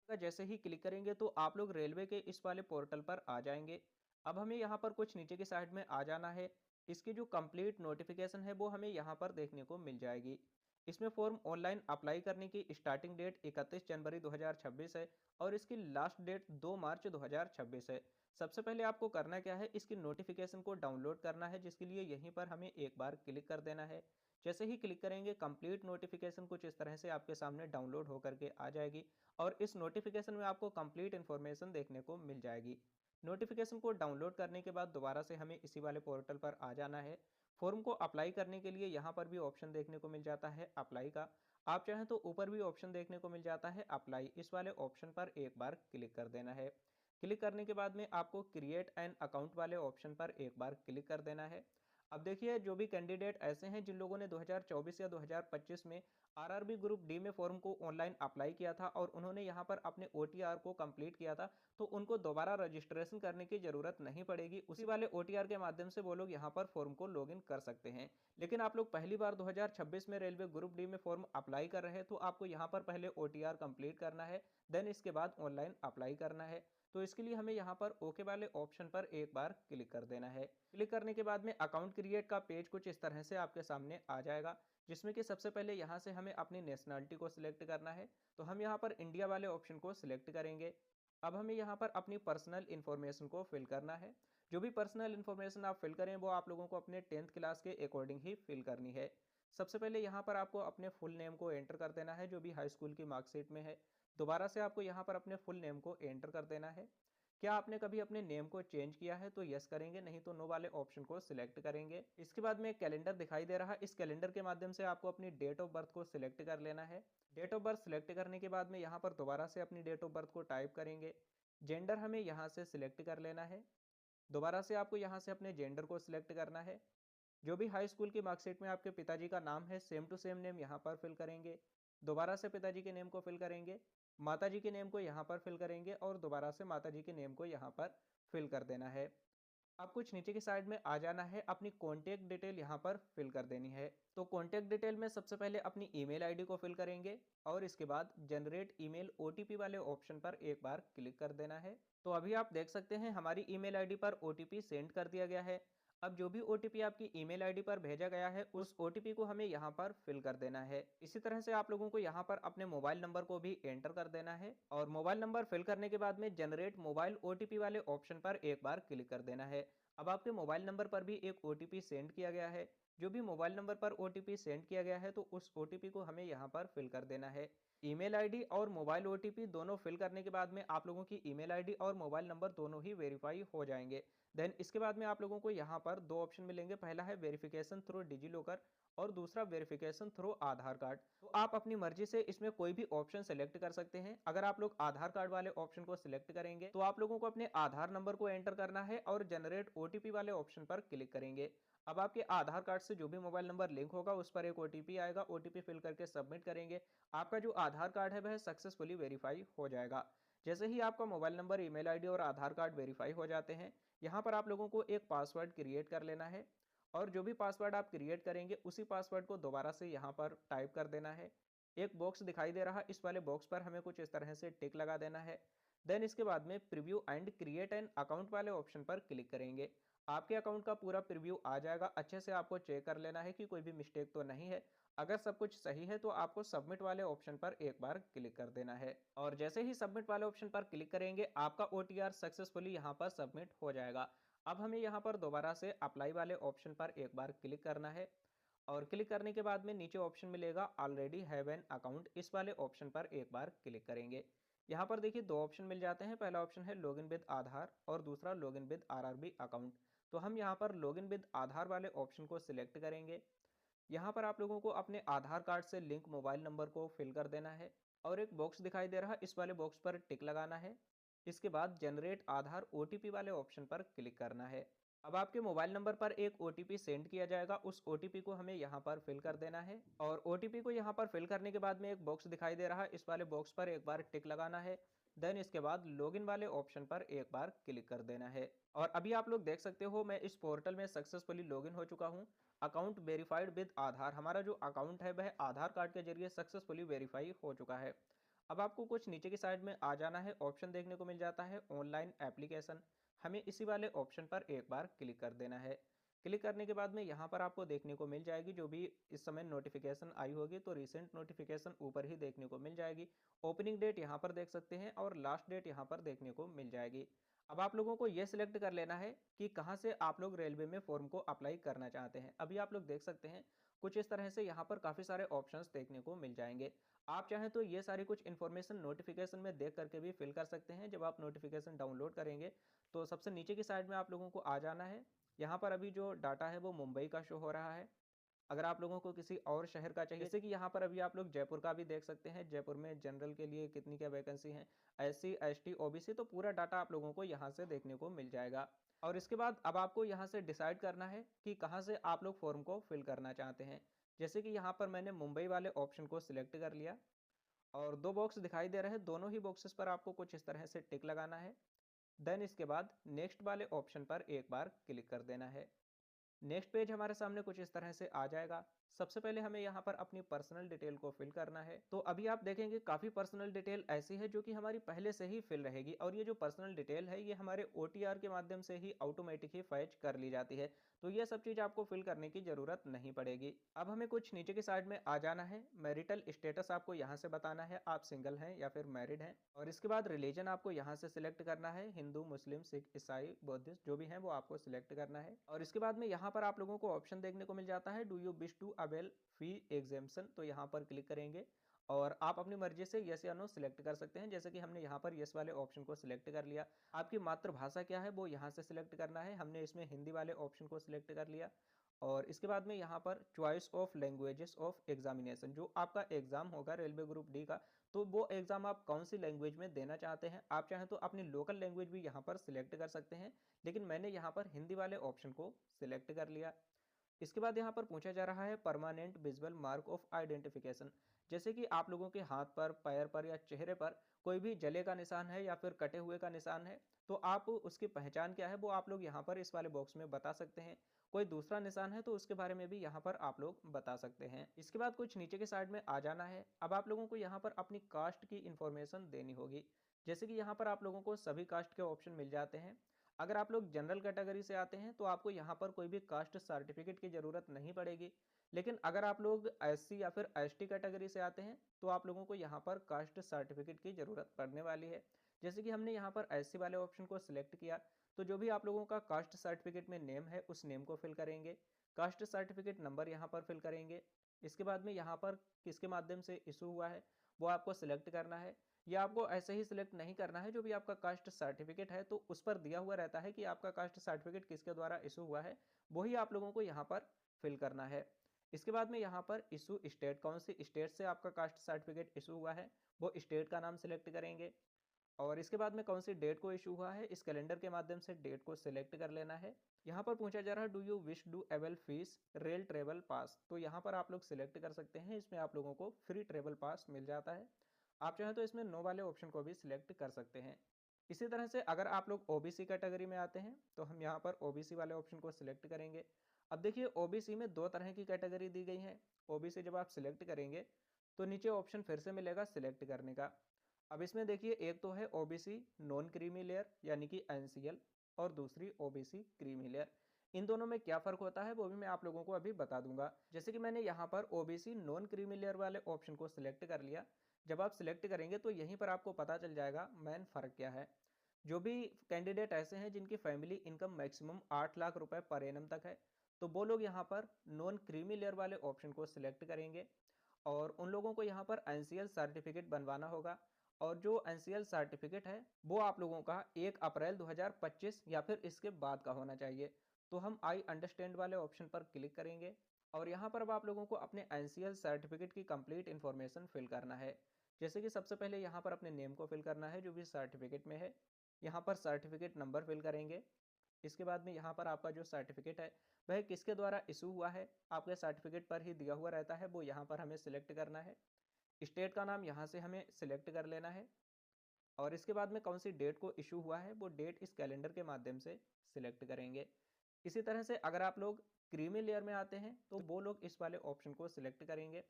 का जैसे ही क्लिक करेंगे तो आप लोग रेलवे के इस वाले पोर्टल पर आ जाएंगे। अब हमें यहाँ पर कुछ नीचे की साइड में आ जाना है। इसकी जो कंप्लीट नोटिफिकेशन है वो हमें यहाँ पर देखने को मिल जाएगी। इसमें फॉर्म ऑनलाइन अप्लाई करने की स्टार्टिंग डेट 31 जनवरी 2026 है और इसकी लास्ट डेट 2 मार्च 2026 है। सबसे पहले आपको करना क्या है, इसकी नोटिफिकेशन को डाउनलोड करना है, जिसके लिए यहीं पर हमें एक बार क्लिक कर देना है। जैसे ही क्लिक करेंगे कंप्लीट नोटिफिकेशन कुछ इस तरह से आपके सामने डाउनलोड होकर के आ जाएगी और इस नोटिफिकेशन में आपको कंप्लीट इन्फॉर्मेशन देखने को मिल जाएगी। नोटिफिकेशन को डाउनलोड करने के बाद दोबारा से हमें इसी वाले पोर्टल पर आ जाना है। फॉर्म को अप्लाई करने के लिए यहाँ पर भी ऑप्शन देखने को मिल जाता है अप्लाई का। आप चाहें तो ऊपर भी ऑप्शन देखने को मिल जाता है अप्लाई, इस वाले ऑप्शन पर एक बार क्लिक कर देना है। क्लिक करने के बाद में आपको क्रिएट एन अकाउंट वाले ऑप्शन पर एक बार क्लिक कर देना है। अब देखिए, जो भी कैंडिडेट ऐसे हैं जिन लोगों ने 2024 या 2025 में आरआरबी ग्रुप डी में फॉर्म को ऑनलाइन अप्लाई किया था और उन्होंने यहाँ पर अपने ओटीआर को कंप्लीट किया था, तो उनको दोबारा रजिस्ट्रेशन करने की जरूरत नहीं पड़ेगी। उसी वाले ओटीआर के माध्यम से वो लोग यहाँ पर फॉर्म को लॉगिन कर सकते हैं। लेकिन आप लोग पहली बार 2026 में रेलवे ग्रुप डी में फॉर्म अप्लाई कर रहे हैं तो आपको यहाँ पर पहले ओटीआर कंप्लीट करना है, देन इसके बाद ऑनलाइन अप्लाई करना है। तो इसके लिए हमें यहाँ पर ओके वाले ऑप्शन पर एक बार क्लिक कर देना है। क्लिक करने के बाद में अकाउंट क्रिएट का पेज कुछ इस तरह से आपके सामने आ जाएगा, जिसमें कि सबसे पहले यहाँ से हमें अपनी नेशनलिटी को सिलेक्ट करना है। तो हम यहाँ पर इंडिया वाले ऑप्शन को सिलेक्ट करेंगे। अब हमें यहाँ पर अपनी पर्सनल इन्फॉर्मेशन को फिल करना है। जो भी पर्सनल इन्फॉर्मेशन आप फिल करें वो आप लोगों को अपने 10th क्लास के अकॉर्डिंग ही फिल करनी है। सबसे पहले यहाँ पर आपको अपने फुल नेम को एंटर कर देना है, जो भी हाई स्कूल की मार्कशीट में है। दोबारा से आपको यहाँ पर अपने फुल नेम को एंटर कर देना है। क्या आपने कभी अपने नेम को चेंज किया है तो यस करेंगे, नहीं तो नो वाले ऑप्शन को सिलेक्ट करेंगे। इसके बाद में एक कैलेंडर दिखाई दे रहा है, इस कैलेंडर के माध्यम से आपको अपनी डेट ऑफ बर्थ को सिलेक्ट कर लेना है। डेट ऑफ बर्थ सिलेक्ट करने के बाद में यहाँ पर दोबारा से अपनी डेट ऑफ बर्थ को टाइप करेंगे। जेंडर हमें यहाँ से सिलेक्ट कर लेना है। दोबारा से आपको यहाँ से अपने जेंडर को सिलेक्ट करना है। जो भी हाई स्कूल की मार्कशीट में आपके पिताजी का नाम है सेम टू सेम नेम यहाँ पर फिल करेंगे। दोबारा से पिताजी के नेम को फिल करेंगे। माताजी के नेम को यहाँ पर फिल करेंगे और दोबारा से माताजी के नेम को यहाँ पर फिल कर देना है। अब कुछ नीचे की साइड में आ जाना है, अपनी कॉन्टैक्ट डिटेल यहाँ पर फिल कर देनी है। तो कॉन्टैक्ट डिटेल में सबसे पहले अपनी ईमेल आईडी को फिल करेंगे और इसके बाद जनरेट ईमेल ओटीपी वाले ऑप्शन पर एक बार क्लिक कर देना है। तो अभी आप देख सकते हैं हमारी ईमेल आईडी पर ओटीपी सेंड कर दिया गया है। अब जो भी ओटीपी आपकी ईमेल आईडी पर भेजा गया है उस ओटीपी को हमें यहाँ पर फिल कर देना है। इसी तरह से आप लोगों को यहाँ पर अपने मोबाइल नंबर को भी एंटर कर देना है और मोबाइल नंबर फिल करने के बाद में जनरेट मोबाइल ओटीपी वाले ऑप्शन पर एक बार क्लिक कर देना है। अब आपके मोबाइल नंबर पर भी एक ओटीपी सेंड किया गया है। जो भी मोबाइल नंबर पर ओटीपी सेंड किया गया है तो उस ओटीपी को हमें यहाँ पर फिल कर देना है। ईमेल आईडी और मोबाइल ओटीपी दोनों फिल करने के बाद में आप लोगों की ईमेल आईडी और मोबाइल नंबर दोनों ही वेरीफाई हो जाएंगे। देन इसके बाद में आप लोगों को यहाँ पर दो ऑप्शन मिलेंगे, पहला है वेरिफिकेशन थ्रू डिजी लॉकर और दूसरा वेरिफिकेशन थ्रू आधार कार्ड। तो आप अपनी मर्जी से इसमें कोई भी ऑप्शन सेलेक्ट कर सकते हैं। अगर आप लोग आधार कार्ड वाले ऑप्शन को सिलेक्ट करेंगे तो आप लोगों को अपने आधार नंबर को एंटर करना है और जनरेट ओटीपी वाले ऑप्शन पर क्लिक करेंगे। अब आपके आधार कार्ड से जो भी मोबाइल नंबर लिंक होगा उस पर एक ओटीपी आएगा, ओटीपी फिल करके सबमिट करेंगे। आपका जो आधार कार्ड है वह सक्सेसफुली वेरीफाई हो जाएगा। जैसे ही आपका मोबाइल नंबर, ईमेल आईडी और आधार कार्ड वेरीफाई हो जाते हैं, यहाँ पर आप लोगों को एक पासवर्ड क्रिएट कर लेना है और जो भी पासवर्ड आप क्रिएट करेंगे उसी पासवर्ड को दोबारा से यहाँ पर टाइप कर देना है। एक बॉक्स दिखाई दे रहा है, इस वाले बॉक्स पर हमें कुछ इस तरह से टिक लगा देना है। देन इसके बाद में preview and create an account वाले ऑप्शन पर क्लिक करेंगे। आपके अकाउंट का पूरा प्रीव्यू आ जाएगा। अच्छे से आपको चेक कर लेना है कि कोई भी मिस्टेक तो नहीं है। अगर सब कुछ सही है तो आपको सबमिट वाले ऑप्शन पर एक बार क्लिक कर देना है और जैसे ही सबमिट वाले ऑप्शन पर क्लिक करेंगे आपका ओटीआर सक्सेसफुली यहाँ पर सबमिट हो जाएगा। अब हमें यहाँ पर दोबारा से अप्लाई वाले ऑप्शन पर एक बार क्लिक करना है और क्लिक करने के बाद में नीचे ऑप्शन मिलेगा ऑलरेडी हैव एन अकाउंट, इस वाले ऑप्शन पर एक बार क्लिक करेंगे। यहाँ पर देखिए दो ऑप्शन मिल जाते हैं, पहला ऑप्शन है लॉगिन विद आधार और दूसरा लॉगिन विद आरआरबी अकाउंट। तो हम यहाँ पर लॉगिन विद आधार वाले ऑप्शन को सिलेक्ट करेंगे। यहाँ पर आप लोगों को अपने आधार कार्ड से लिंक मोबाइल नंबर को फिल कर देना है और एक बॉक्स दिखाई दे रहा है, इस वाले बॉक्स पर टिक लगाना है। इसके बाद जनरेट आधार ओटीपी वाले ऑप्शन पर क्लिक करना है। अब आपके मोबाइल नंबर पर एक ओटीपी सेंड किया जाएगा, उस ओटीपी को हमें यहाँ पर फिल कर देना है और ओटीपी को यहाँ पर फिल करने के बाद में एक बॉक्स दिखाई दे रहा है, इस वाले बॉक्स पर एक बार टिक लगाना है। देन इसके बाद लॉगिन वाले ऑप्शन पर एक बार क्लिक कर देना है और अभी आप लोग देख सकते हो मैं इस पोर्टल में सक्सेसफुली लॉगिन हो चुका हूँ। अकाउंट वेरीफाइड विद आधार, हमारा जो अकाउंट है वह आधार कार्ड के जरिए सक्सेसफुली वेरीफाई हो चुका है। अब आपको कुछ नीचे की साइड में आ जाना है, ऑप्शन देखने को मिल जाता है ऑनलाइन एप्लीकेशन। हमें इसी वाले ऑप्शन पर एक बार क्लिक कर देना है। क्लिक करने के बाद में यहाँ पर आपको देखने को मिल जाएगी जो भी इस समय नोटिफिकेशन आई होगी, तो रिसेंट नोटिफिकेशन ऊपर ही देखने को मिल जाएगी। ओपनिंग डेट यहाँ पर देख सकते हैं और लास्ट डेट यहाँ पर देखने को मिल जाएगी। अब आप लोगों को यह सिलेक्ट कर लेना है कि कहाँ से आप लोग रेलवे में फॉर्म को अप्लाई करना चाहते हैं। अभी आप लोग देख सकते हैं कुछ इस तरह से यहाँ पर काफ़ी सारे ऑप्शंस देखने को मिल जाएंगे। आप चाहें तो ये सारी कुछ इन्फॉर्मेशन नोटिफिकेशन में देख करके भी फिल कर सकते हैं। जब आप नोटिफिकेशन डाउनलोड करेंगे तो सबसे नीचे की साइड में आप लोगों को आ जाना है। यहाँ पर अभी जो डाटा है वो मुंबई का शो हो रहा है। अगर आप लोगों को किसी और शहर का चाहिए, जैसे कि यहाँ पर अभी आप लोग जयपुर का भी देख सकते हैं, जयपुर में जनरल के लिए कितनी क्या वैकेंसी है, SC ST OBC, तो पूरा डाटा आप लोगों को यहाँ से देखने को मिल जाएगा। और इसके बाद अब आपको यहाँ से डिसाइड करना है कि कहाँ से आप लोग फॉर्म को फिल करना चाहते हैं। जैसे कि यहाँ पर मैंने मुंबई वाले ऑप्शन को सिलेक्ट कर लिया और दो बॉक्स दिखाई दे रहे हैं, दोनों ही बॉक्सेस पर आपको कुछ इस तरह से टिक लगाना है। देन इसके बाद नेक्स्ट वाले ऑप्शन पर एक बार क्लिक कर देना है। नेक्स्ट पेज हमारे सामने कुछ इस तरह से आ जाएगा। सबसे पहले हमें यहाँ पर अपनी पर्सनल डिटेल को फिल करना है। तो अभी आप देखेंगे काफ़ी पर्सनल डिटेल ऐसी है जो कि हमारी पहले से ही फिल रहेगी, और ये जो पर्सनल डिटेल है ये हमारे OTR के माध्यम से ही ऑटोमेटिक ही फैच कर ली जाती है। तो ये सब चीज़ आपको फिल करने की ज़रूरत नहीं पड़ेगी। अब हमें कुछ नीचे की साइड में आ जाना है। मैरिटल स्टेटस आपको यहाँ से बताना है, आप सिंगल हैं या फिर मैरिड हैं। और इसके बाद रिलीजन आपको यहाँ से सिलेक्ट करना है, हिंदू, मुस्लिम, सिख, ईसाई, बुद्धिस्ट जो भी हैं वो आपको सिलेक्ट करना है। और इसके बाद में यहाँ पर आप लोगों को ऑप्शन देखने को मिल जाता है, do you wish to avail fee exemption, तो यहाँ पर क्लिक करेंगे और आप अपनी मर्जी से यस या नो सिलेक्ट कर सकते हैं। जैसे कि हमने यहाँ पर यस वाले ऑप्शन को सिलेक्ट कर लिया। आपकी मातृभाषा क्या है वो यहाँ से सिलेक्ट करना है, हमने इसमें हिंदी वाले ऑप्शन को सिलेक्ट कर लिया। और इसके बाद में यहाँ पर choice of languages of examination, जो आपका एग्जाम होगा रेलवे ग्रुप डी का, तो वो एग्जाम आप कौन सी लैंग्वेज में देना चाहते हैं। आप चाहें तो अपनी लोकल लैंग्वेज भी यहाँ पर सिलेक्ट कर सकते हैं, लेकिन मैंने यहाँ पर हिंदी वाले ऑप्शन को सिलेक्ट कर लिया। इसके बाद यहाँ पर पूछा जा रहा है permanent visual mark of identification. जैसे कि आप लोगों के हाथ पर, पैर पर या चेहरे पर कोई भी जले का निशान है या फिर कटे हुए का निशान है, तो आप उसकी पहचान क्या है वो आप लोग यहाँ पर इस वाले बॉक्स में बता सकते हैं। कोई दूसरा निशान है तो उसके बारे में भी यहाँ पर आप लोग बता सकते हैं। इसके बाद कुछ नीचे के साइड में आ जाना है। अब आप लोगों को यहाँ पर अपनी कास्ट की इंफॉर्मेशन देनी होगी। जैसे कि यहाँ पर आप लोगों को सभी कास्ट के ऑप्शन मिल जाते हैं। अगर आप लोग जनरल कैटेगरी से आते हैं तो आपको यहाँ पर कोई भी कास्ट सर्टिफिकेट की ज़रूरत नहीं पड़ेगी। लेकिन अगर आप लोग SC या फिर ST कैटेगरी से आते हैं तो आप लोगों को यहाँ पर कास्ट सर्टिफिकेट की ज़रूरत पड़ने वाली है। जैसे कि हमने यहाँ पर SC वाले ऑप्शन को सिलेक्ट किया, तो जो भी आप लोगों का कास्ट सर्टिफिकेट में नेम है उस नेम को फिल करेंगे। कास्ट सर्टिफिकेट नंबर यहाँ पर फिल करेंगे। इसके बाद में यहाँ पर किसके माध्यम से इशू हुआ है वो आपको सिलेक्ट करना है। या आपको ऐसे ही सिलेक्ट नहीं करना है, जो भी आपका कास्ट सर्टिफिकेट है तो उस पर दिया हुआ रहता है कि आपका कास्ट सर्टिफिकेट किसके द्वारा इशू हुआ है, वही आप लोगों को यहाँ पर फिल करना है। इसके बाद में यहाँ पर इशू स्टेट, कौन सी स्टेट से आपका कास्ट सर्टिफिकेट इशू हुआ है वो स्टेट का नाम सिलेक्ट करेंगे। और इसके बाद में कौन सी डेट को इशू हुआ है, इस कैलेंडर के माध्यम से डेट को सिलेक्ट कर लेना है। यहाँ पर पूछा जा रहा है do you wish to avail free rail travel pass, तो यहाँ पर आप लोग सिलेक्ट कर सकते हैं। इसमें आप लोगों को फ्री ट्रेवल पास मिल जाता है। आप चाहें तो इसमें नो वाले ऑप्शन को भी सिलेक्ट कर सकते हैं। इसी तरह से अगर आप लोग OBC कैटेगरी में आते हैं तो हम यहाँ पर OBC वाले ऑप्शन को सिलेक्ट करेंगे। अब देखिए OBC में दो तरह की कैटेगरी दी गई है। OBC जब आप सिलेक्ट करेंगे तो नीचे ऑप्शन फिर से मिलेगा सिलेक्ट करने का। अब इसमें देखिए एक तो है OBC नॉन क्रीमी लेयर यानी कि NCL, और दूसरी OBC क्रीमी लेयर। इन दोनों में क्या फ़र्क होता है वो भी मैं आप लोगों को अभी बता दूंगा। जैसे कि मैंने यहाँ पर OBC नॉन क्रीमी लेयर वाले ऑप्शन को सिलेक्ट कर लिया। जब आप सिलेक्ट करेंगे तो यहीं पर आपको पता चल जाएगा मेन फ़र्क क्या है। जो भी कैंडिडेट ऐसे हैं जिनकी फैमिली इनकम मैक्सिमम 8 लाख रुपए पर एनम तक है, तो वो लोग यहाँ पर नॉन क्रीमी लेयर वाले ऑप्शन को सिलेक्ट करेंगे और उन लोगों को यहाँ पर NCL सर्टिफिकेट बनवाना होगा। और जो NCL सर्टिफिकेट है वो आप लोगों का 1 अप्रैल 2025 या फिर इसके बाद का होना चाहिए। तो हम आई अंडरस्टैंड वाले ऑप्शन पर क्लिक करेंगे और यहाँ पर अब आप लोगों को अपने NCL सर्टिफिकेट की कंप्लीट इन्फॉर्मेशन फिल करना है। जैसे कि सबसे पहले यहाँ पर अपने नेम को फिल करना है जो भी सर्टिफिकेट में है। यहाँ पर सर्टिफिकेट नंबर फिल करेंगे। इसके बाद में यहाँ पर आपका जो सर्टिफिकेट है वह किसके द्वारा इशू हुआ है, आपके सर्टिफिकेट पर ही दिया हुआ रहता है, वो यहाँ पर हमें सिलेक्ट करना है। स्टेट का नाम यहाँ से हमें सिलेक्ट कर लेना है और इसके बाद में कौन सी डेट को इशू हुआ है वो डेट इस कैलेंडर के माध्यम से सिलेक्ट करेंगे। इसी तरह से अगर आप लोग क्रीमी लेयर में आते हैं तो वो लोग इस वाले ऑप्शन को सिलेक्ट करेंगे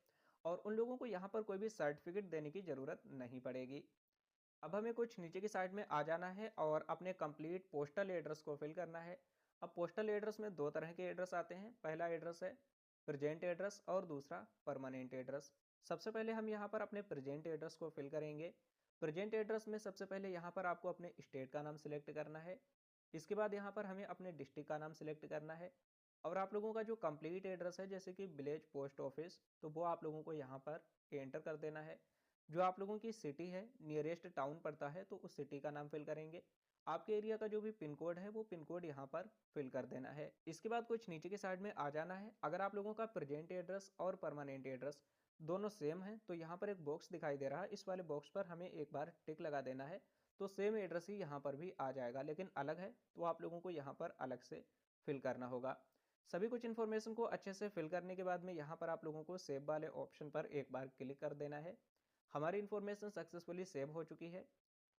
और उन लोगों को यहाँ पर कोई भी सर्टिफिकेट देने की ज़रूरत नहीं पड़ेगी। अब हमें कुछ नीचे की साइड में आ जाना है और अपने कंप्लीट पोस्टल एड्रेस को फिल करना है। अब पोस्टल एड्रेस में दो तरह के एड्रेस आते हैं। पहला एड्रेस है प्रेजेंट एड्रेस और दूसरा परमानेंट एड्रेस। सबसे पहले हम यहाँ पर अपने प्रेजेंट एड्रेस को फिल करेंगे। प्रेजेंट एड्रेस में सबसे पहले यहाँ पर आपको अपने स्टेट का नाम सिलेक्ट करना है। इसके बाद यहाँ पर हमें अपने डिस्ट्रिक्ट का नाम सिलेक्ट करना है। और आप लोगों का जो कंप्लीट एड्रेस है जैसे कि विलेज पोस्ट ऑफिस, तो वो आप लोगों को यहाँ पर एंटर कर देना है। जो आप लोगों की सिटी है, नियरेस्ट टाउन पड़ता है, तो उस सिटी का नाम फिल करेंगे। आपके एरिया का जो भी पिन कोड है वो पिन कोड यहाँ पर फिल कर देना है। इसके बाद कुछ नीचे की साइड में आ जाना है। अगर आप लोगों का प्रेजेंट एड्रेस और परमानेंट एड्रेस दोनों सेम है तो यहाँ पर एक बॉक्स दिखाई दे रहा है, इस वाले बॉक्स पर हमें एक बार टिक लगा देना है। तो सेम एड्रेस ही यहाँ पर भी आ जाएगा, लेकिन अलग है तो आप लोगों को यहाँ पर अलग से फिल करना होगा। सभी कुछ इन्फॉर्मेशन को अच्छे से फिल करने के बाद में यहाँ पर आप लोगों को सेव वाले ऑप्शन पर एक बार क्लिक कर देना है। हमारी इन्फॉर्मेशन सक्सेसफुली सेव हो चुकी है।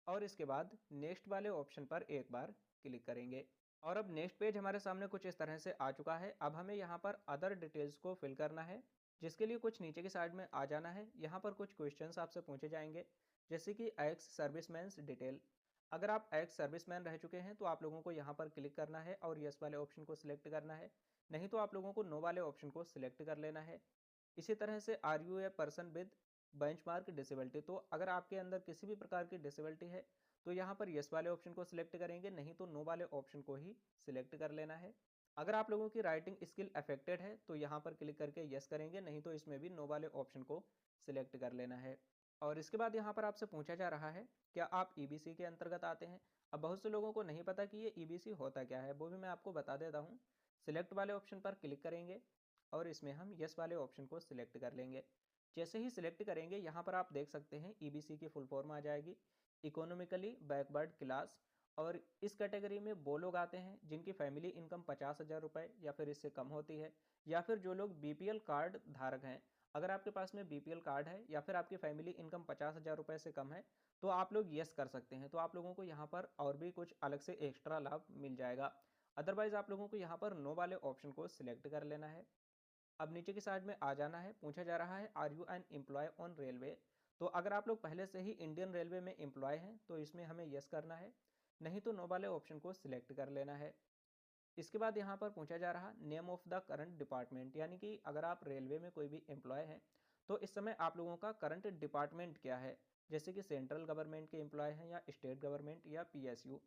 और इसके बाद नेक्स्ट वाले ऑप्शन पर एक बार क्लिक करेंगे। और अब नेक्स्ट पेज हमारे सामने कुछ इस तरह से आ चुका है। अब हमें यहाँ पर अदर डिटेल्स को फिल करना है, जिसके लिए कुछ नीचे की साइड में आ जाना है। यहाँ पर कुछ क्वेश्चंस आपसे पूछे जाएंगे, जैसे कि एक्स सर्विसमैन्स डिटेल। अगर आप एक्स सर्विसमैन रह चुके हैं तो आप लोगों को यहाँ पर क्लिक करना है और यस वाले ऑप्शन को सिलेक्ट करना है। नहीं तो आप लोगों को नो वाले ऑप्शन को सिलेक्ट कर लेना है। इसी तरह से are you a person with benchmark disability, तो अगर आपके अंदर किसी भी प्रकार की डिसेबिलिटी है तो यहाँ पर यस वाले ऑप्शन को सिलेक्ट करेंगे, नहीं तो नो वाले ऑप्शन को ही सिलेक्ट कर लेना है। अगर आप लोगों की राइटिंग स्किल अफेक्टेड है तो यहाँ पर क्लिक करके यस करेंगे, नहीं तो इसमें भी नो वाले ऑप्शन को सिलेक्ट कर लेना है। और इसके बाद यहाँ पर आपसे पूछा जा रहा है क्या आप ईबीसी के अंतर्गत आते हैं। अब बहुत से लोगों को नहीं पता कि ये ईबीसी होता क्या है, वो भी मैं आपको बता देता हूँ। सिलेक्ट वाले ऑप्शन पर क्लिक करेंगे और इसमें हम यस वाले ऑप्शन को सिलेक्ट कर लेंगे। जैसे ही सिलेक्ट करेंगे यहाँ पर आप देख सकते हैं ईबीसी की फुल फॉर्म आ जाएगी, इकोनॉमिकली बैकवर्ड क्लास। और इस कैटेगरी में वो लोग आते हैं जिनकी फैमिली इनकम 50,000 रुपये या फिर इससे कम होती है, या फिर जो लोग बीपीएल कार्ड धारक हैं। अगर आपके पास में बीपीएल कार्ड है या फिर आपकी फैमिली इनकम 50,000 रुपये से कम है तो आप लोग यस कर सकते हैं। तो आप लोगों को यहाँ पर और भी कुछ अलग से एक्स्ट्रा लाभ मिल जाएगा। अदरवाइज आप लोगों को यहाँ पर नो वाले ऑप्शन को सिलेक्ट कर लेना है। अब नीचे की साइड में आ जाना है। पूछा जा रहा है are you an employ on railway, तो अगर आप लोग पहले से ही इंडियन रेलवे में एम्प्लॉय हैं तो इसमें हमें यस करना है, नहीं तो नो वाले ऑप्शन को सिलेक्ट कर लेना है। इसके बाद यहाँ पर पूछा जा रहा name of the current department, यानी कि अगर आप रेलवे में कोई भी एम्प्लॉय हैं तो इस समय आप लोगों का करंट डिपार्टमेंट क्या है, जैसे कि सेंट्रल गवर्नमेंट के एम्प्लॉय हैं या स्टेट गवर्नमेंट या पीएसयू।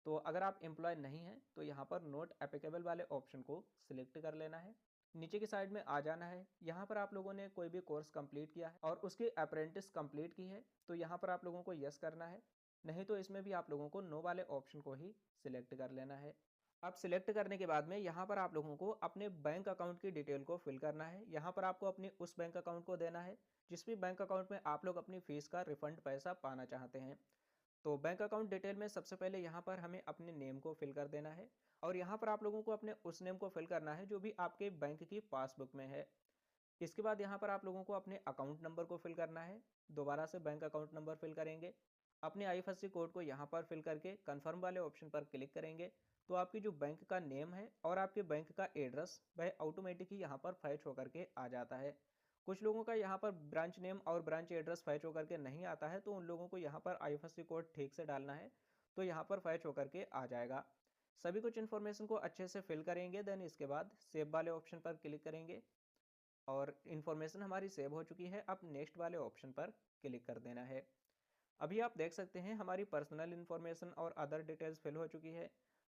तो अगर आप एम्प्लॉय नहीं हैं तो यहाँ पर नोट एप्लीकेबल वाले ऑप्शन को सिलेक्ट कर लेना है। नीचे की साइड में आ जाना है। यहाँ पर आप लोगों ने कोई भी कोर्स कंप्लीट किया है और उसकी अप्रेंटिस कंप्लीट की है तो यहाँ पर आप लोगों को यस करना है, नहीं तो इसमें भी आप लोगों को नो वाले ऑप्शन को ही सिलेक्ट कर लेना है। अब सिलेक्ट करने के बाद में यहाँ पर आप लोगों को अपने बैंक अकाउंट की डिटेल को फिल करना है। यहाँ पर आपको अपने उस बैंक अकाउंट को देना है जिस भी बैंक अकाउंट में आप लोग अपनी फीस का रिफंड पैसा पाना चाहते हैं। तो बैंक अकाउंट डिटेल में सबसे पहले यहाँ पर हमें अपने नेम को फिल कर देना है। और यहाँ पर आप लोगों को अपने उस नेम को फिल करना है जो भी आपके बैंक की पासबुक में है। इसके बाद यहाँ पर आप लोगों को अपने अकाउंट नंबर को फिल करना है। दोबारा से बैंक अकाउंट नंबर फिल करेंगे। अपने आईएफएससी कोड को यहाँ पर फिल करके कन्फर्म वाले ऑप्शन पर क्लिक करेंगे तो आपकी जो बैंक का नेम है और आपके बैंक का एड्रेस वह ऑटोमेटिक ही यहाँ पर फैच होकर के आ जाता है। कुछ लोगों का यहाँ पर ब्रांच नेम और ब्रांच एड्रेस फैच होकर के नहीं आता है, तो उन लोगों को यहाँ पर आईएफएससी कोड ठीक से डालना है, तो यहाँ पर फैच होकर के आ जाएगा। सभी कुछ इन्फॉर्मेशन को अच्छे से फिल करेंगे, देन इसके बाद सेव वाले ऑप्शन पर क्लिक करेंगे और इन्फॉर्मेशन हमारी सेव हो चुकी है। अब नेक्स्ट वाले ऑप्शन पर क्लिक कर देना है। अभी आप देख सकते हैं हमारी पर्सनल इन्फॉर्मेशन और अदर डिटेल्स फिल हो चुकी है।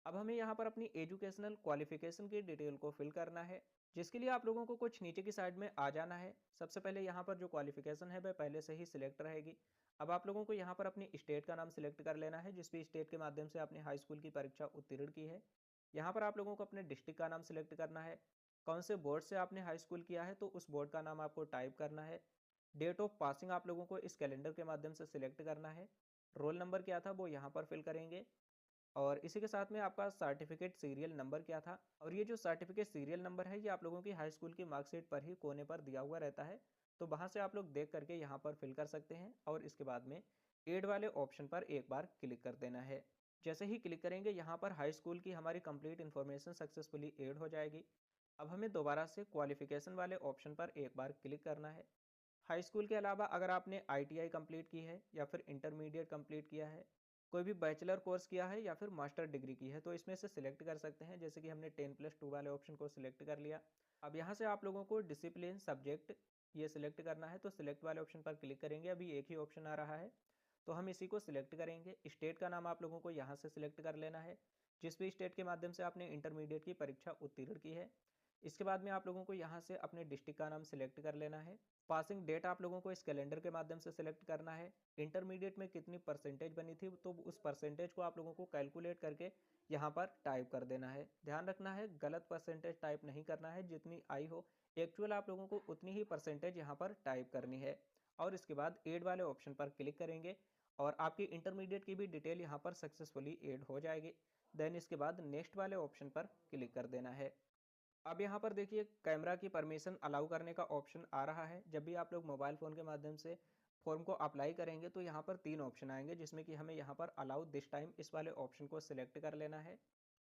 अब हमें यहाँ पर अपनी एजुकेशनल क्वालिफिकेशन की डिटेल को फिल करना है, जिसके लिए आप लोगों को कुछ नीचे की साइड में आ जाना है। सबसे पहले यहाँ पर जो क्वालिफिकेशन है वह पहले से ही सिलेक्ट रहेगी। अब आप लोगों को यहाँ पर अपनी स्टेट का नाम सिलेक्ट कर लेना है, जिस भी स्टेट के माध्यम से आपने हाई स्कूल की परीक्षा उत्तीर्ण की है। यहाँ पर आप लोगों को अपने डिस्ट्रिक्ट का नाम सिलेक्ट करना है। कौन से बोर्ड से आपने हाई स्कूल किया है तो उस बोर्ड का नाम आपको टाइप करना है। डेट ऑफ पासिंग आप लोगों को इस कैलेंडर के माध्यम से सिलेक्ट करना है। रोल नंबर क्या था वो यहाँ पर फिल करेंगे। और इसी के साथ में आपका सर्टिफिकेट सीरियल नंबर क्या था, और ये जो सर्टिफिकेट सीरियल नंबर है ये आप लोगों की हाई स्कूल की मार्कशीट पर ही कोने पर दिया हुआ रहता है, तो वहाँ से आप लोग देख करके यहाँ पर फिल कर सकते हैं। और इसके बाद में एड वाले ऑप्शन पर एक बार क्लिक कर देना है। जैसे ही क्लिक करेंगे यहाँ पर हाई स्कूल की हमारी कंप्लीट इन्फॉर्मेशन सक्सेसफुली एड हो जाएगी। अब हमें दोबारा से क्वालिफिकेशन वाले ऑप्शन पर एक बार क्लिक करना है। हाई स्कूल के अलावा अगर आपने आईटीआई कंप्लीट की है या फिर इंटरमीडिएट कंप्लीट किया है, कोई भी बैचलर कोर्स किया है या फिर मास्टर डिग्री की है, तो इसमें से सिलेक्ट कर सकते हैं। जैसे कि हमने 10+2 वाले ऑप्शन को सिलेक्ट कर लिया। अब यहाँ से आप लोगों को डिसिप्लिन सब्जेक्ट ये सिलेक्ट करना है, तो सिलेक्ट वाले ऑप्शन पर क्लिक करेंगे। अभी एक ही ऑप्शन आ रहा है, तो हम इसी को सिलेक्ट करेंगे। स्टेट का नाम आप लोगों को यहाँ से सिलेक्ट कर लेना है, जिस भी स्टेट के माध्यम से आपने इंटरमीडिएट की परीक्षा उत्तीर्ण की है। इसके बाद में आप लोगों को यहाँ से अपने डिस्ट्रिक्ट का नाम सिलेक्ट कर लेना है। पासिंग डेट आप लोगों को इस कैलेंडर के माध्यम से सिलेक्ट करना है। इंटरमीडिएट में कितनी परसेंटेज बनी थी, तो उस परसेंटेज को आप लोगों को कैलकुलेट करके यहाँ पर टाइप कर देना है। ध्यान रखना है, गलत परसेंटेज टाइप नहीं करना है। जितनी आई हो एक्चुअल आप लोगों को उतनी ही परसेंटेज यहाँ पर टाइप करनी है। और इसके बाद ऐड वाले ऑप्शन पर क्लिक करेंगे और आपकी इंटरमीडिएट की भी डिटेल यहाँ पर सक्सेसफुली ऐड हो जाएगी। देन इसके बाद नेक्स्ट वाले ऑप्शन पर क्लिक कर देना है। अब यहाँ पर देखिए कैमरा की परमिशन अलाउ करने का ऑप्शन आ रहा है। जब भी आप लोग मोबाइल फ़ोन के माध्यम से फॉर्म को अप्लाई करेंगे तो यहाँ पर 3 ऑप्शन आएंगे, जिसमें कि हमें यहाँ पर अलाउ दिस टाइम इस वाले ऑप्शन को सिलेक्ट कर लेना है।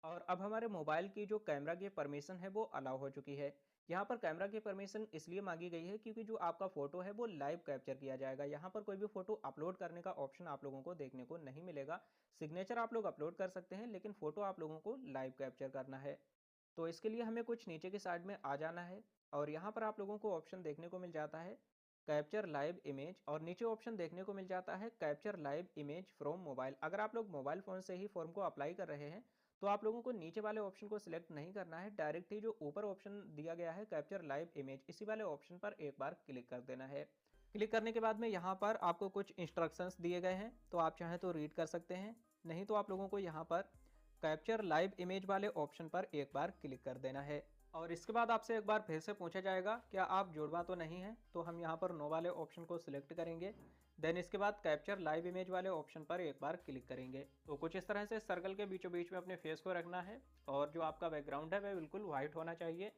और अब हमारे मोबाइल की जो कैमरा की परमिशन है वो अलाउ हो चुकी है। यहाँ पर कैमरा की परमिशन इसलिए मांगी गई है क्योंकि जो आपका फ़ोटो है वो लाइव कैप्चर किया जाएगा। यहाँ पर कोई भी फ़ोटो अपलोड करने का ऑप्शन आप लोगों को देखने को नहीं मिलेगा। सिग्नेचर आप लोग अपलोड कर सकते हैं, लेकिन फ़ोटो आप लोगों को लाइव कैप्चर करना है। तो इसके लिए हमें कुछ नीचे की साइड में आ जाना है और यहाँ पर आप लोगों को ऑप्शन देखने को मिल जाता है कैप्चर लाइव इमेज, और नीचे ऑप्शन देखने को मिल जाता है capture live image from mobile. अगर आप लोग मोबाइल फ़ोन से ही फॉर्म को अप्लाई कर रहे हैं तो आप लोगों को नीचे वाले ऑप्शन को सिलेक्ट नहीं करना है, डायरेक्ट ही जो ऊपर ऑप्शन दिया गया है कैप्चर लाइव इमेज, इसी वाले ऑप्शन पर एक बार क्लिक कर देना है। क्लिक करने के बाद में यहाँ पर आपको कुछ इंस्ट्रक्शंस दिए गए हैं, तो आप चाहें तो रीड कर सकते हैं, नहीं तो आप लोगों को यहाँ पर कैप्चर लाइव इमेज वाले ऑप्शन पर एक बार क्लिक कर देना है। और इसके बाद आपसे एक बार फिर से पूछा जाएगा क्या आप जुड़वा तो नहीं हैं, तो हम यहाँ पर नो वाले ऑप्शन को सिलेक्ट करेंगे। देन इसके बाद कैप्चर लाइव इमेज वाले ऑप्शन पर एक बार क्लिक करेंगे। तो कुछ इस तरह से सर्कल के बीचों बीच में अपने फेस को रखना है और जो आपका बैकग्राउंड है वह बिल्कुल व्हाइट होना चाहिए।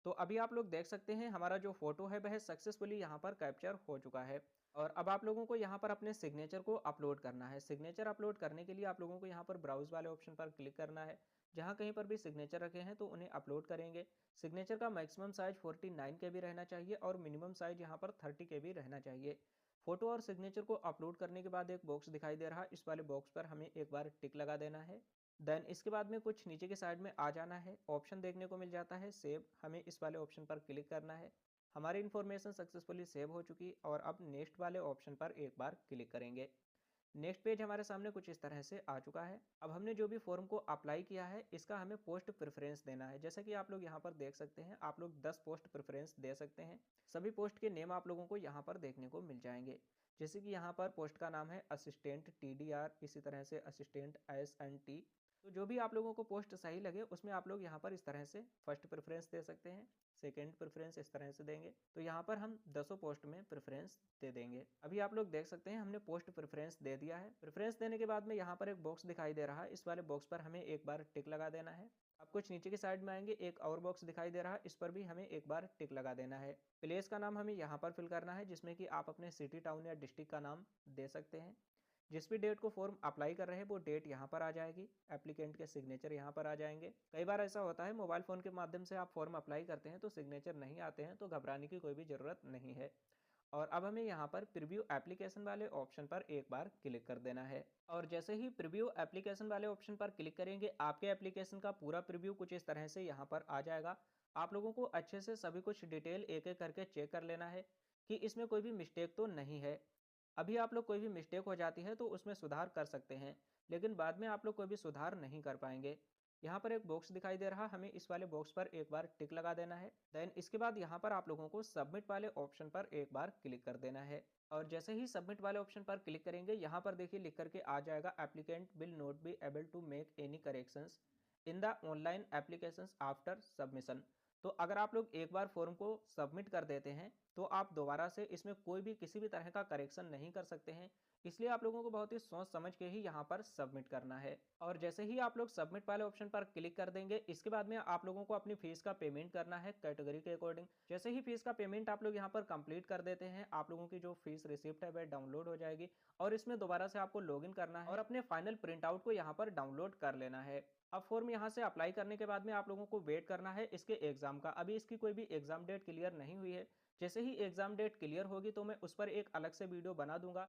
तो अभी आप लोग देख सकते हैं हमारा जो फोटो है वह सक्सेसफुली यहाँ पर कैप्चर हो चुका है। और अब आप लोगों को यहाँ पर अपने सिग्नेचर को अपलोड करना है। सिग्नेचर अपलोड करने के लिए आप लोगों को यहाँ पर ब्राउज वाले ऑप्शन पर क्लिक करना है। जहाँ कहीं पर भी सिग्नेचर रखे हैं तो उन्हें अपलोड करेंगे। सिग्नेचर का मैक्सिमम साइज 49 के भी रहना चाहिए और मिनिमम साइज यहाँ पर 30 के भी रहना चाहिए। फोटो और सिग्नेचर को अपलोड करने के बाद एक बॉक्स दिखाई दे रहा है, इस वाले बॉक्स पर हमें एक बार टिक लगा देना है। देन इसके बाद में कुछ नीचे के साइड में आ जाना है, ऑप्शन देखने को मिल जाता है सेव, हमें इस वाले ऑप्शन पर क्लिक करना है। हमारी इन्फॉर्मेशन सक्सेसफुली सेव हो चुकी और अब नेक्स्ट वाले ऑप्शन पर एक बार क्लिक करेंगे। नेक्स्ट पेज हमारे सामने कुछ इस तरह से आ चुका है। अब हमने जो भी फॉर्म को अप्लाई किया है इसका हमें पोस्ट प्रेफरेंस देना है। जैसे कि आप लोग यहाँ पर देख सकते हैं, आप लोग 10 पोस्ट प्रेफरेंस दे सकते हैं। सभी पोस्ट के नेम आप लोगों को यहाँ पर देखने को मिल जाएंगे। जैसे कि यहाँ पर पोस्ट का नाम है असिस्टेंट TDR, इसी तरह से असिस्टेंट SNT। तो जो भी आप लोगों को पोस्ट सही लगे उसमें आप लोग यहाँ पर इस तरह से फर्स्ट प्रेफरेंस दे सकते हैं, सेकंड प्रेफरेंस इस तरह से देंगे। तो यहाँ पर हम 10 पोस्ट में प्रेफरेंस दे देंगे। अभी आप लोग देख सकते हैं हमने पोस्ट प्रेफरेंस दे दिया है। प्रेफरेंस देने के बाद में यहाँ पर एक बॉक्स दिखाई दे रहा है, इस वाले बॉक्स पर हमें एक बार टिक लगा देना है। अब कुछ नीचे की साइड में आएंगे, एक और बॉक्स दिखाई दे रहा है, इस पर भी हमें एक बार टिक लगा देना है। प्लेस का नाम हमें यहाँ पर फिल करना है, जिसमें कि आप अपने सिटी टाउन या डिस्ट्रिक्ट का नाम दे सकते हैं। जिस भी डेट को फॉर्म अप्लाई कर रहे हैं वो डेट यहाँ पर आ जाएगी, एप्लीकेंट के सिग्नेचर यहाँ पर आ जाएंगे। कई बार ऐसा होता है मोबाइल फ़ोन के माध्यम से आप फॉर्म अप्लाई करते हैं तो सिग्नेचर नहीं आते हैं, तो घबराने की कोई भी ज़रूरत नहीं है। और अब हमें यहाँ पर प्रीव्यू एप्लीकेशन वाले ऑप्शन पर एक बार क्लिक कर देना है। और जैसे ही प्रीव्यू एप्लीकेशन वाले ऑप्शन पर क्लिक करेंगे आपके एप्लीकेशन का पूरा प्रीव्यू कुछ इस तरह से यहाँ पर आ जाएगा। आप लोगों को अच्छे से सभी कुछ डिटेल एक एक करके चेक कर लेना है कि इसमें कोई भी मिस्टेक तो नहीं है। अभी आप लोग कोई भी मिस्टेक हो जाती है तो उसमें सुधार कर सकते हैं, लेकिन बाद में आप लोग कोई भी सुधार नहीं कर पाएंगे। यहाँ पर एक बॉक्स दिखाई दे रहा, हमें इस वाले बॉक्स पर एक बार टिक लगा देना है। देन इसके बाद यहाँ पर आप लोगों को सबमिट वाले ऑप्शन पर एक बार क्लिक कर देना है। और जैसे ही सबमिट वाले ऑप्शन पर क्लिक करेंगे यहाँ पर देखिए लिख करके आ जाएगा applicant will not be able to make any corrections in the online applications after submission. तो अगर आप लोग एक बार फॉर्म को सबमिट कर देते हैं तो आप दोबारा से इसमें कोई भी किसी भी तरह का करेक्शन नहीं कर सकते हैं। इसलिए आप लोगों को बहुत ही सोच समझ के ही यहाँ पर सबमिट करना है। और जैसे ही आप लोग सबमिट वाले ऑप्शन पर क्लिक कर देंगे, इसके बाद में आप लोगों को अपनी फीस का पेमेंट करना है कैटेगरी के अकॉर्डिंग। जैसे ही फीस का पेमेंट आप लोग यहाँ पर कंप्लीट कर देते हैं, आप लोगों की जो फीस रिसिप्ट है वह डाउनलोड हो जाएगी और इसमें दोबारा से आपको लॉगिन करना है और अपने फाइनल प्रिंट आउट को यहाँ पर डाउनलोड कर लेना है। अब फॉर्म यहाँ से अप्लाई करने के बाद में आप लोगों को वेट करना है इसके एग्जाम का। अभी इसकी कोई भी एग्जाम डेट क्लियर नहीं हुई है। जैसे ही एग्जाम डेट क्लियर होगी तो मैं उस पर एक अलग से वीडियो बना दूंगा।